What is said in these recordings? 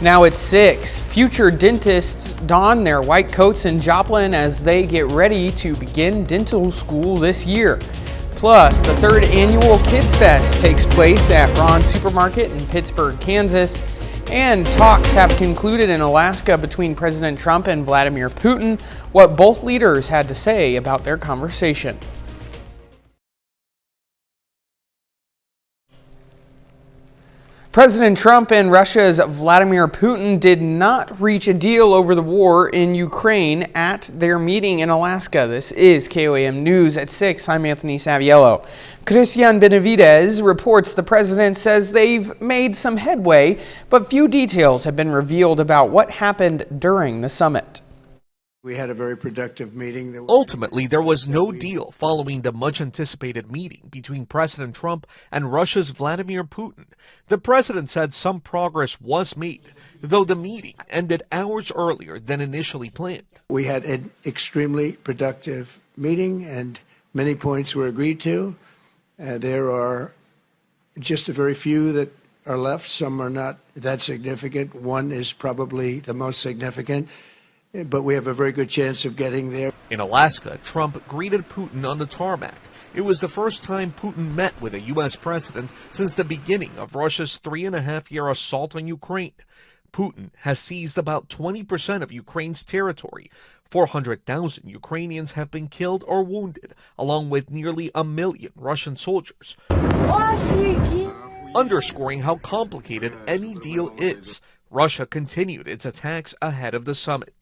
Now it's 6. Future dentists don their white coats in Joplin as they get ready to begin dental school this year. Plus, the 3rd annual Kids Fest takes place at Ron's Supermarket in Pittsburgh, Kansas. And talks have concluded in Alaska between President Trump and Vladimir Putin. What both leaders had to say about their conversation. President Trump and Russia's Vladimir Putin did not reach a deal over the war in Ukraine at their meeting in Alaska. This is KOAM News at 6. I'm Anthony Saviello. Christian Benavidez reports the president says they've made some headway, but few details have been revealed about what happened during the summit. We had a very productive meeting. Ultimately, there was no deal following the much-anticipated meeting between President Trump and Russia's Vladimir Putin. The president said some progress was made, though the meeting ended hours earlier than initially planned. We had an extremely productive meeting, and many points were agreed to. There are just a very few that are left. Some are not that significant. One is probably the most significant. But we have a very good chance of getting there. In Alaska, Trump greeted Putin on the tarmac. It was the first time Putin met with a U.S. president since the beginning of Russia's 3.5-year assault on Ukraine. Putin has seized about 20% of Ukraine's territory. 400,000 Ukrainians have been killed or wounded, along with nearly 1 million Russian soldiers, underscoring how complicated any deal is. Russia continued its attacks ahead of the summit.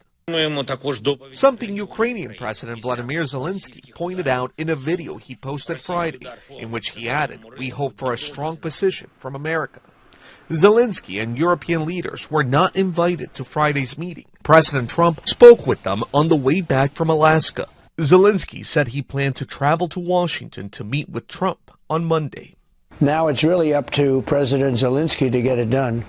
Something Ukrainian President Vladimir Zelensky pointed out in a video he posted Friday, in which he added, "We hope for a strong position from America." Zelensky and European leaders were not invited to Friday's meeting. President Trump spoke with them on the way back from Alaska. Zelensky said he planned to travel to Washington to meet with Trump on Monday. Now it's really up to President Zelensky to get it done.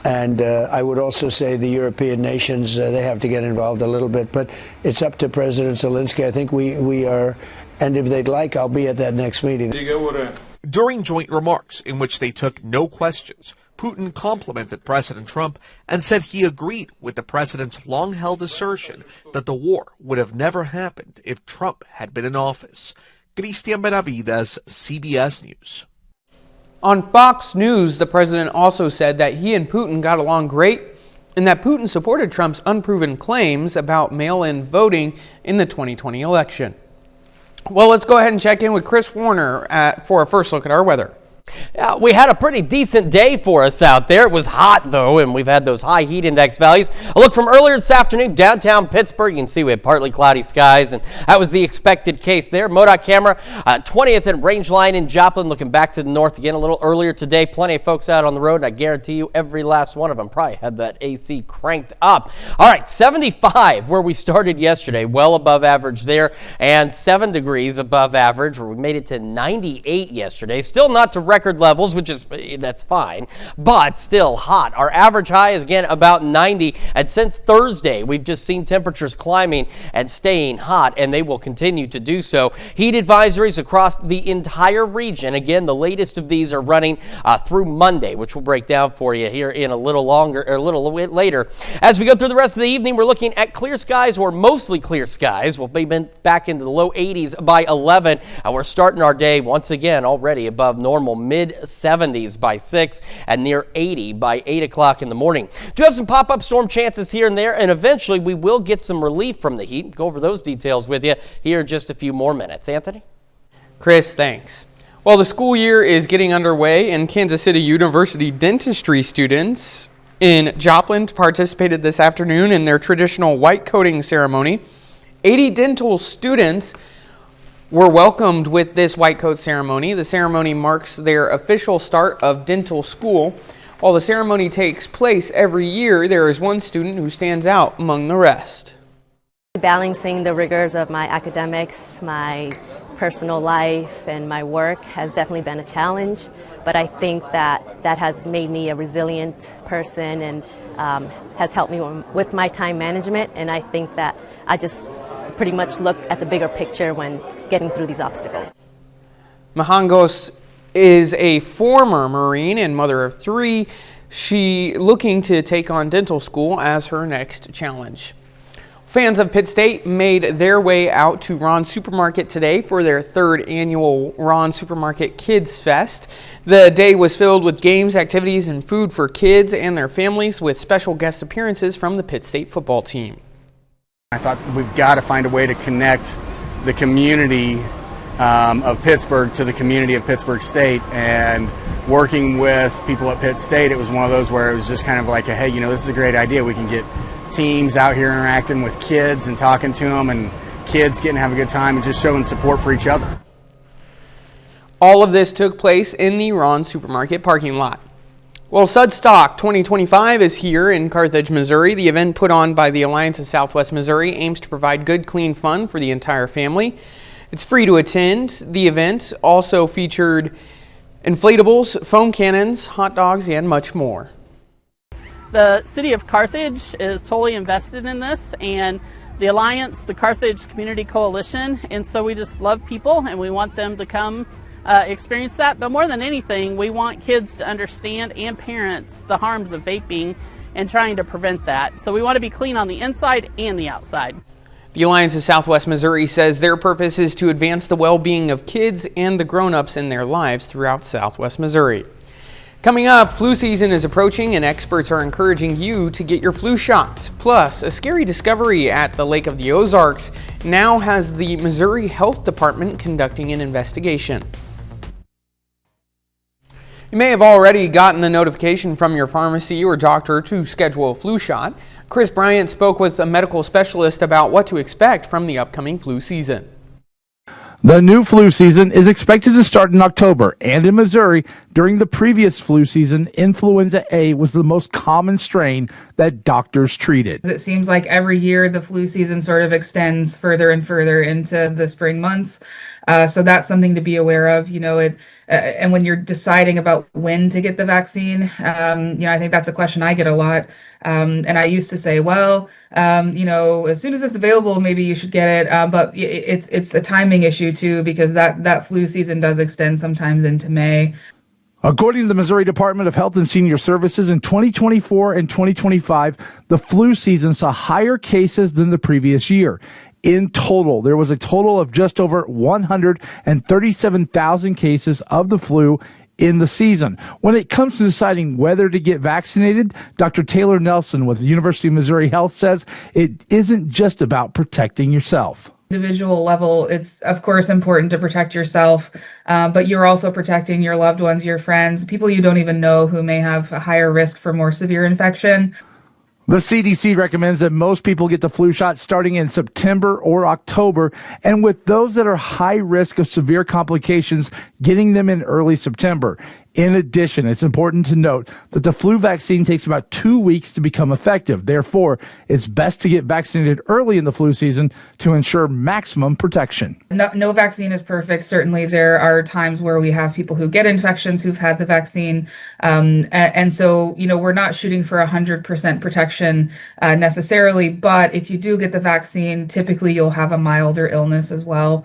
And I would also say the European nations, they have to get involved a little bit. But it's up to President Zelensky. I think we are, and if they'd like, I'll be at that next meeting. During joint remarks in which they took no questions, Putin complimented President Trump and said he agreed with the president's long-held assertion that the war would have never happened if Trump had been in office. Christian Benavidez, CBS News. On Fox News, the president also said that he and Putin got along great and that Putin supported Trump's unproven claims about mail-in voting in the 2020 election. Well, let's go ahead and check in with Chris Warner for a first look at our weather. Yeah, we had a pretty decent day for us out there. It was hot, though, and we've had those high heat index values. A look from earlier this afternoon, downtown Pittsburgh. You can see we had partly cloudy skies, and that was the expected case there. MoDOT camera, 20th and Range Line in Joplin, looking back to the north again a little earlier today. Plenty of folks out on the road, and I guarantee you every last one of them probably had that AC cranked up. All right, 75 where we started yesterday, well above average there, and 7 degrees above average, where we made it to 98 yesterday. Still not to record levels, which is, that's fine, but still hot. Our average high is again about 90, and since Thursday we've just seen temperatures climbing and staying hot, and they will continue to do so. Heat advisories across the entire region. Again, the latest of these are running through Monday, which we'll break down for you here in a little bit later. As we go through the rest of the evening, we're looking at clear skies, or mostly clear skies. We'll be back into the low 80s by 11, and we're starting our day once again already above normal, mid-70s by 6 and near 80 by 8 o'clock in the morning. Do have some pop-up storm chances here and there, and eventually we will get some relief from the heat. Go over those details with you here in just a few more minutes. Anthony? Chris, thanks. Well, the school year is getting underway, and Kansas City University dentistry students in Joplin participated this afternoon in their traditional white coating ceremony. 80 dental students were welcomed with this white coat ceremony. The ceremony marks their official start of dental school. While the ceremony takes place every year, there is one student who stands out among the rest. Balancing the rigors of my academics, my personal life, and my work has definitely been a challenge, but I think that has made me a resilient person and has helped me with my time management, and I think that I just pretty much look at the bigger picture when getting through these obstacles. Mahangos is a former Marine and mother of 3. She looking to take on dental school as her next challenge. Fans of Pitt State made their way out to Ron's Supermarket today for their third annual Ron Supermarket Kids Fest. The day was filled with games, activities, and food for kids and their families, with special guest appearances from the Pitt State football team. I thought we've got to find a way to connect the community of Pittsburgh to the community of Pittsburgh State, and working with people at Pitt State, it was one of those where it was just kind of like, hey, this is a great idea. We can get teams out here interacting with kids and talking to them, and kids getting to have a good time and just showing support for each other. All of this took place in the Ron Supermarket parking lot. Well, Sudstock 2025 is here in Carthage, Missouri. The event put on by the Alliance of Southwest Missouri aims to provide good, clean fun for the entire family. It's free to attend. The event also featured inflatables, foam cannons, hot dogs, and much more. The city of Carthage is totally invested in this, and the Alliance, the Carthage Community Coalition, and so we just love people and we want them to come experience that. But more than anything, we want kids to understand, and parents, the harms of vaping and trying to prevent that. So we want to be clean on the inside and the outside. The Alliance of Southwest Missouri says their purpose is to advance the well-being of kids and the grown-ups in their lives throughout Southwest Missouri. Coming up, flu season is approaching and experts are encouraging you to get your flu shot. Plus, a scary discovery at the Lake of the Ozarks now has the Missouri Health Department conducting an investigation. You may have already gotten the notification from your pharmacy or doctor to schedule a flu shot. Chris Bryant spoke with a medical specialist about what to expect from the upcoming flu season. The new flu season is expected to start in October, and in Missouri, during the previous flu season, influenza A was the most common strain that doctors treated. It seems like every year the flu season sort of extends further and further into the spring months. So that's something to be aware of, and when you're deciding about when to get the vaccine, I think that's a question I get a lot. And I used to say, as soon as it's available, maybe you should get it. But it's a timing issue too, because that flu season does extend sometimes into May. According to the Missouri Department of Health and Senior Services, in 2024 and 2025, the flu season saw higher cases than the previous year. In total, there was a total of just over 137,000 cases of the flu in the season. When it comes to deciding whether to get vaccinated, Dr. Taylor Nelson with the University of Missouri Health says it isn't just about protecting yourself. Individual level, it's of course important to protect yourself, but you're also protecting your loved ones, your friends, people you don't even know who may have a higher risk for more severe infection. The CDC recommends that most people get the flu shot starting in September or October, and with those that are high risk of severe complications, getting them in early September. In addition, it's important to note that the flu vaccine takes about 2 weeks to become effective. Therefore, it's best to get vaccinated early in the flu season to ensure maximum protection. No vaccine is perfect. Certainly, there are times where we have people who get infections who've had the vaccine. And so, we're not shooting for 100% protection necessarily. But if you do get the vaccine, typically you'll have a milder illness as well.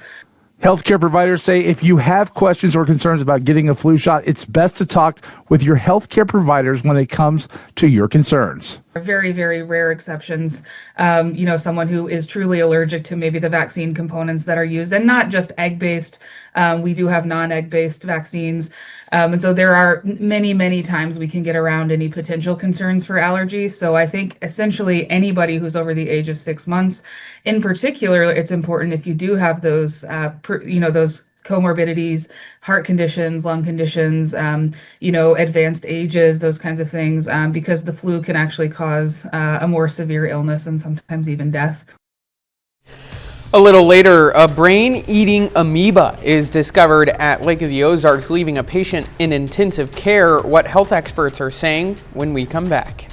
Healthcare providers say if you have questions or concerns about getting a flu shot, it's best to talk with your healthcare providers when it comes to your concerns. Very, very rare exceptions. Someone who is truly allergic to maybe the vaccine components that are used, and not just egg-based. We do have non-egg-based vaccines. And so there are many, many times we can get around any potential concerns for allergies. So I think essentially anybody who's over the age of 6 months, in particular, it's important if you do have those, those comorbidities, heart conditions, lung conditions, advanced ages, those kinds of things, because the flu can actually cause a more severe illness and sometimes even death. A little later, a brain-eating amoeba is discovered at Lake of the Ozarks, leaving a patient in intensive care. What health experts are saying when we come back.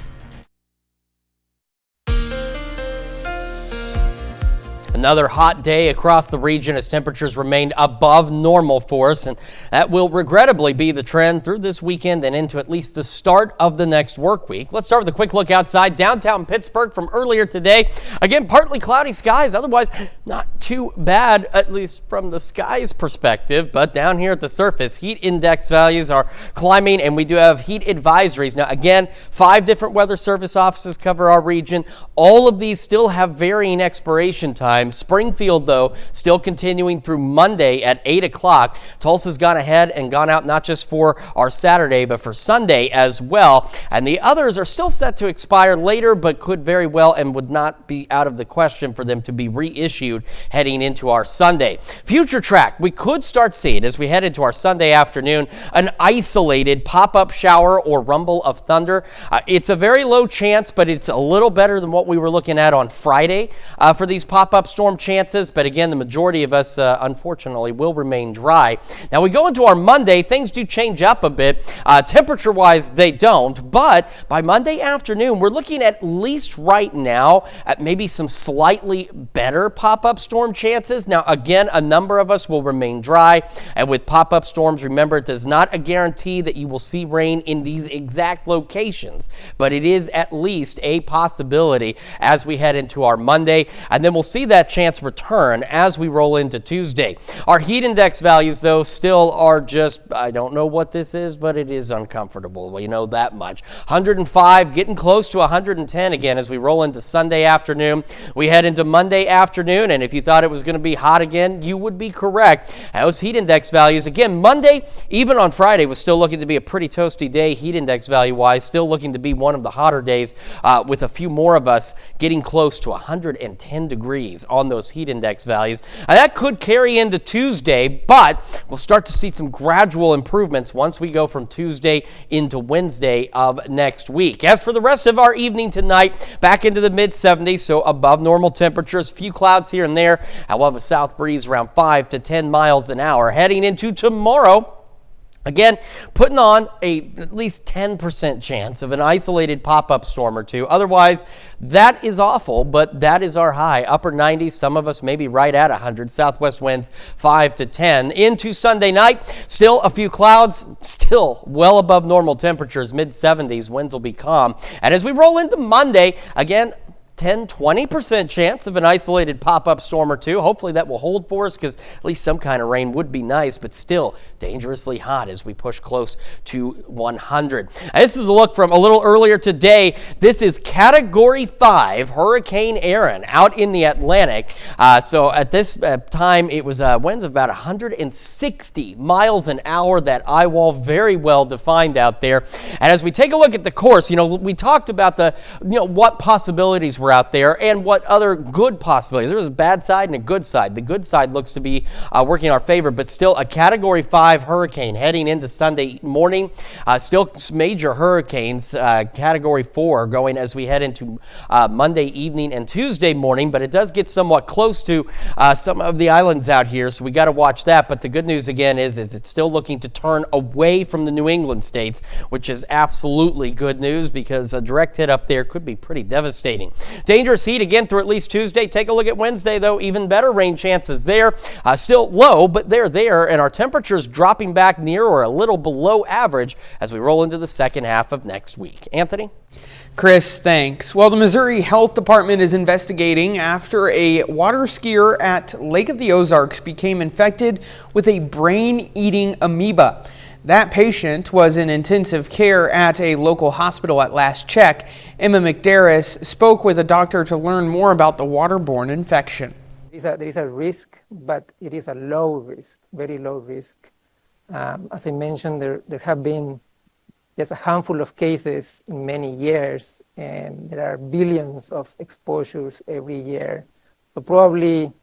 Another hot day across the region as temperatures remained above normal for us, and that will regrettably be the trend through this weekend and into at least the start of the next work week. Let's start with a quick look outside downtown Pittsburgh from earlier today. Again, partly cloudy skies, otherwise not too bad, at least from the skies perspective, but down here at the surface, heat index values are climbing and we do have heat advisories. Now again, 5 different weather service offices cover our region. All of these still have varying expiration times. Springfield, though, still continuing through Monday at 8 o'clock. Tulsa's gone ahead and gone out not just for our Saturday, but for Sunday as well. And the others are still set to expire later, but could very well and would not be out of the question for them to be reissued heading into our Sunday. Future track, we could start seeing as we head into our Sunday afternoon an isolated pop-up shower or rumble of thunder. It's a very low chance, but it's a little better than what we were looking at on Friday for these pop-up storm chances. But again, the majority of us, unfortunately, will remain dry. Now we go into our Monday, things do change up a bit. Temperature-wise, they don't. But by Monday afternoon, we're looking at least right now at maybe some slightly better pop-up storm chances. Now, again, a number of us will remain dry. And with pop-up storms, remember, it does not a guarantee that you will see rain in these exact locations, but it is at least a possibility as we head into our Monday, and then we'll see that chance return as we roll into Tuesday. Our heat index values, though, still are just, I don't know what this is, but it is uncomfortable. We know that much. 105, getting close to 110 again as we roll into Sunday afternoon. We head into Monday afternoon, and if you thought it was going to be hot again, you would be correct. Those heat index values, again, Monday, even on Friday, was still looking to be a pretty toasty day heat index value-wise, still looking to be one of the hotter days with a few more of us getting close to 110 degrees on those heat index values. And that could carry into Tuesday, but we'll start to see some gradual improvements once we go from Tuesday into Wednesday of next week. As for the rest of our evening tonight, back into the mid-70s, so above normal temperatures, few clouds here and there. We'll have a south breeze around 5 to 10 miles an hour. Heading into tomorrow, again, putting on at least 10% chance of an isolated pop-up storm or two. Otherwise, that is awful, but that is our high. Upper 90s, some of us maybe right at 100. Southwest winds 5 to 10. Into Sunday night, still a few clouds, still well above normal temperatures, mid-70s. Winds will be calm. And as we roll into Monday, again, 10-20% chance of an isolated pop-up storm or two. Hopefully that will hold for us because at least some kind of rain would be nice, but still dangerously hot as we push close to 100. And this is a look from a little earlier today. This is Category 5 Hurricane Erin out in the Atlantic. So at this time, it was winds of about 160 miles an hour. That eye wall very well defined out there. And as we take a look at the course, we talked about what possibilities were out there and what other good possibilities. There was a bad side and a good side. The good side looks to be working in our favor, but still a Category 5 hurricane heading into Sunday morning. Still major hurricanes, Category 4 going as we head into Monday evening and Tuesday morning, but it does get somewhat close to some of the islands out here, so we got to watch that. But the good news again is it's still looking to turn away from the New England states, which is absolutely good news because a direct hit up there could be pretty devastating. Dangerous heat again through at least Tuesday. Take a look at Wednesday, though. Even better rain chances there. Still low, but they're there, and our temperatures dropping back near or a little below average as we roll into the second half of next week. Anthony? Chris, thanks. Well, the Missouri Health Department is investigating after a water skier at Lake of the Ozarks became infected with a brain-eating amoeba. That patient was in intensive care at a local hospital at last check. Emma McDarris spoke with a doctor to learn more about the waterborne infection. There is a risk, but it is a low risk, very low risk. As I mentioned, there have been just a handful of cases in many years, and there are billions of exposures every year. So probably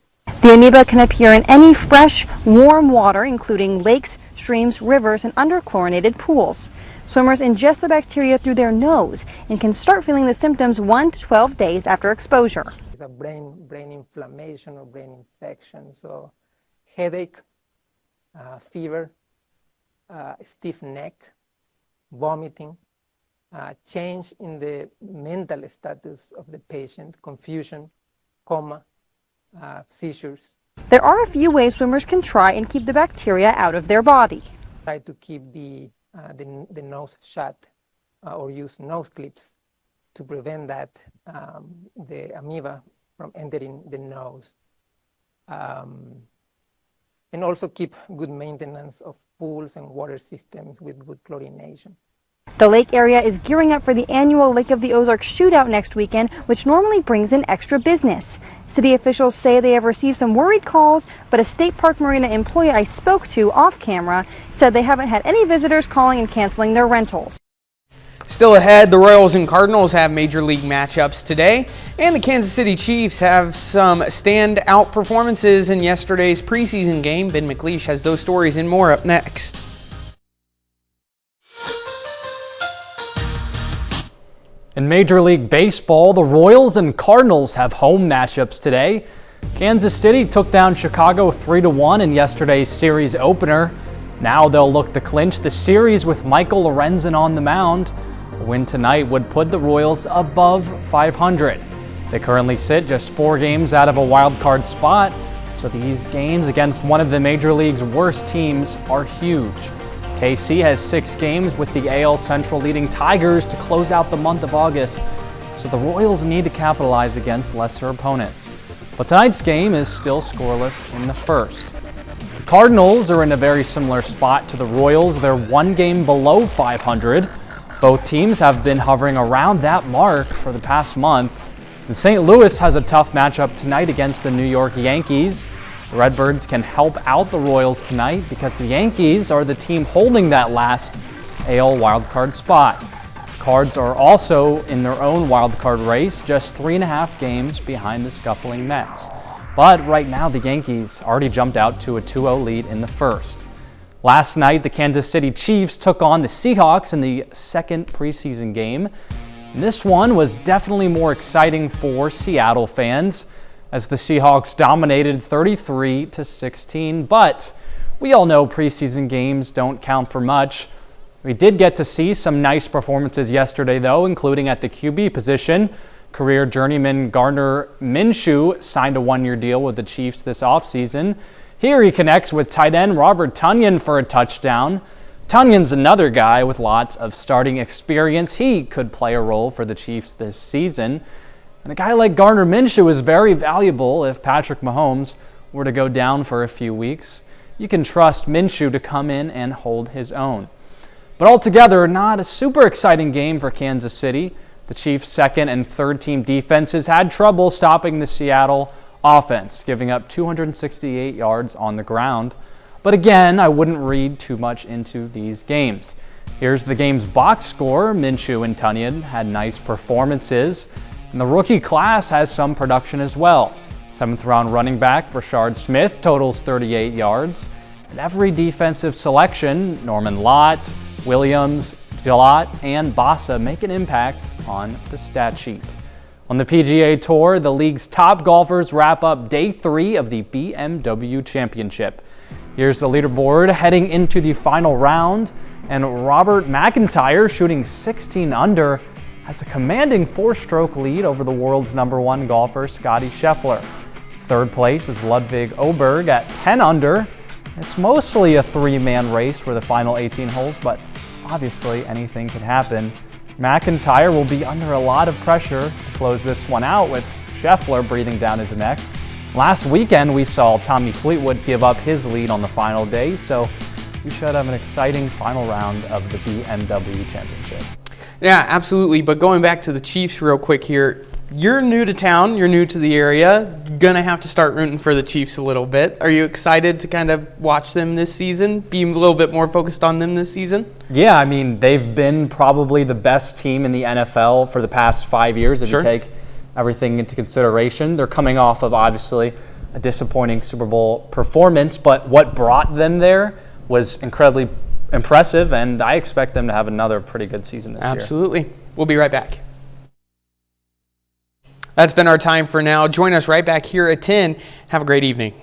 the amoeba can appear in any fresh, warm water, including lakes, streams, rivers, and underchlorinated pools. Swimmers ingest the bacteria through their nose and can start feeling the symptoms 1 to 12 days after exposure. It's a brain inflammation or brain infection, so headache, fever, stiff neck, vomiting, change in the mental status of the patient, confusion, coma, seizures. There are a few ways swimmers can try and keep the bacteria out of their body. Try to keep the nose shut or use nose clips to prevent that the amoeba from entering the nose. And also keep good maintenance of pools and water systems with good chlorination. The lake area is gearing up for the annual Lake of the Ozarks shootout next weekend, which normally brings in extra business. City officials say they have received some worried calls, but a state park marina employee I spoke to off camera said they haven't had any visitors calling and canceling their rentals. Still ahead, the Royals and Cardinals have major league matchups today, and the Kansas City Chiefs have some standout performances in yesterday's preseason game. Ben McLeish has those stories and more up next. In Major League Baseball, the Royals and Cardinals have home matchups today. Kansas City took down Chicago 3-1 in yesterday's series opener. Now they'll look to clinch the series with Michael Lorenzen on the mound. A win tonight would put the Royals above 500. They currently sit just 4 games out of a wild card spot, so these games against one of the Major League's worst teams are huge. KC has 6 games with the AL Central leading Tigers to close out the month of August, so the Royals need to capitalize against lesser opponents. But tonight's game is still scoreless in the first. The Cardinals are in a very similar spot to the Royals. They're 1 game below 500. Both teams have been hovering around that mark for the past month. And St. Louis has a tough matchup tonight against the New York Yankees. The Redbirds can help out the Royals tonight because the Yankees are the team holding that last AL wildcard spot. Cards are also in their own wildcard race, just 3.5 games behind the scuffling Mets. But right now, the Yankees already jumped out to a 2-0 lead in the first. Last night, the Kansas City Chiefs took on the Seahawks in the second preseason game. And this one was definitely more exciting for Seattle fans, as the Seahawks dominated 33-16, but we all know preseason games don't count for much. We did get to see some nice performances yesterday, though, including at the QB position. Career journeyman Gardner Minshew signed a 1-year deal with the Chiefs this offseason. Here he connects with tight end Robert Tonyan for a touchdown. Tonyan's another guy with lots of starting experience. He could play a role for the Chiefs this season. And a guy like Gardner Minshew is very valuable if Patrick Mahomes were to go down for a few weeks. You can trust Minshew to come in and hold his own. But altogether, not a super exciting game for Kansas City. The Chiefs' second and third team defenses had trouble stopping the Seattle offense, giving up 268 yards on the ground. But again, I wouldn't read too much into these games. Here's the game's box score. Minshew and Tonyan had nice performances, and the rookie class has some production as well. 7th round running back Rashard Smith totals 38 yards, and every defensive selection, Norman Lott, Williams, Gillott, and Bassa, make an impact on the stat sheet. On the PGA Tour, the league's top golfers wrap up day 3 of the BMW Championship. Here's the leaderboard heading into the final round, and Robert McIntyre, shooting 16 under, has a commanding 4-stroke lead over the world's #1 golfer, Scottie Scheffler. Third place is Ludwig Oberg at 10 under. It's mostly a 3-man race for the final 18 holes, but obviously anything could happen. McIntyre will be under a lot of pressure to close this one out, with Scheffler breathing down his neck. Last weekend, we saw Tommy Fleetwood give up his lead on the final day, so we should have an exciting final round of the BMW Championship. Yeah, absolutely. But going back to the Chiefs real quick here, you're new to town, you're new to the area, gonna have to start rooting for the Chiefs a little bit. Are you excited to kind of watch them this season, be a little bit more focused on them this season? Yeah, I mean, they've been probably the best team in the NFL for the past 5 years, if you take everything into consideration. They're coming off of, obviously, a disappointing Super Bowl performance, but what brought them there was incredibly impressive, and I expect them to have another pretty good season this year. Absolutely. We'll be right back. That's been our time for now. Join us right back here at 10. Have a great evening.